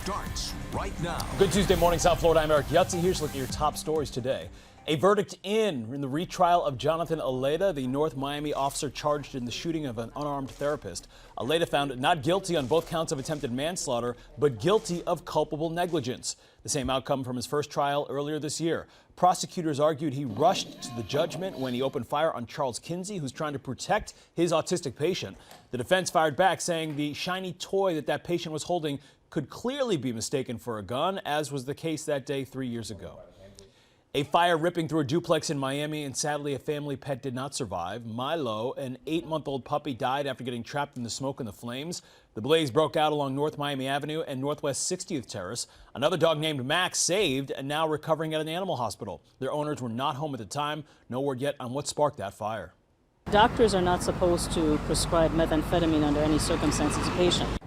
starts right now. Good Tuesday morning, South Florida. I'm Eric Yutzi. Here's a look at your top stories today. A verdict in the retrial of Jonathan Aleda, the North Miami officer charged in the shooting of an unarmed therapist. Aleda found not guilty on both counts of attempted manslaughter, but guilty of culpable negligence. The same outcome from his first trial earlier this year. Prosecutors argued he rushed to the judgment when he opened fire on Charles Kinsey, who's trying to protect his autistic patient. The defense fired back, saying the shiny toy that patient was holding could clearly be mistaken for a gun, as was the case that day 3 years ago. A fire ripping through a duplex in Miami, and sadly a family pet did not survive. Milo, an 8-month-old puppy, died after getting trapped in the smoke and the flames. The blaze broke out along North Miami Avenue and Northwest 60th Terrace. Another dog named Max saved and now recovering at an animal hospital. Their owners were not home at the time. No word yet on what sparked that fire. Doctors are not supposed to prescribe methamphetamine under any circumstances to patients.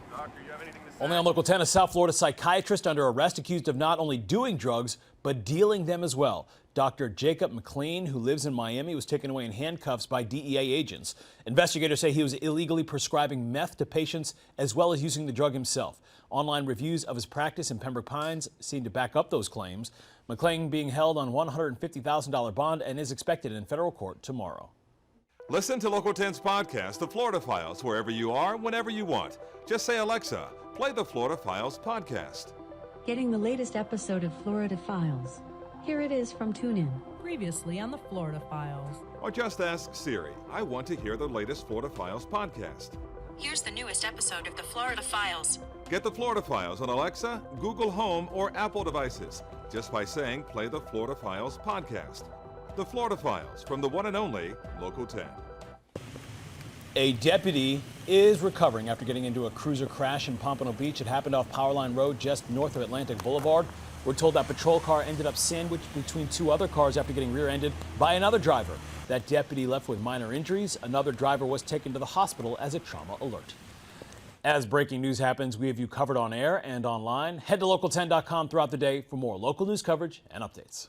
Only on Local 10, a South Florida psychiatrist under arrest accused of not only doing drugs, but dealing them as well. Dr. Jacob McLean, who lives in Miami, was taken away in handcuffs by DEA agents. Investigators say he was illegally prescribing meth to patients as well as using the drug himself. Online reviews of his practice in Pembroke Pines seem to back up those claims. McLean being held on $150,000 bond and is expected in federal court tomorrow. Listen to Local 10's podcast, The Florida Files, wherever you are, whenever you want. Just say, Alexa, play the Florida Files podcast. Getting the latest episode of Florida Files. Here it is from TuneIn. Previously on the Florida Files. Or just ask Siri, I want to hear the latest Florida Files podcast. Here's the newest episode of the Florida Files. Get the Florida Files on Alexa, Google Home, or Apple devices just by saying play the Florida Files podcast. The Florida Files from the one and only Local 10. A deputy is recovering after getting into a cruiser crash in Pompano Beach. It happened off Powerline Road just north of Atlantic Boulevard. We're told that patrol car ended up sandwiched between two other cars after getting rear-ended by another driver. That deputy left with minor injuries. Another driver was taken to the hospital as a trauma alert. As breaking news happens, we have you covered on air and online. Head to local10.com throughout the day for more local news coverage and updates.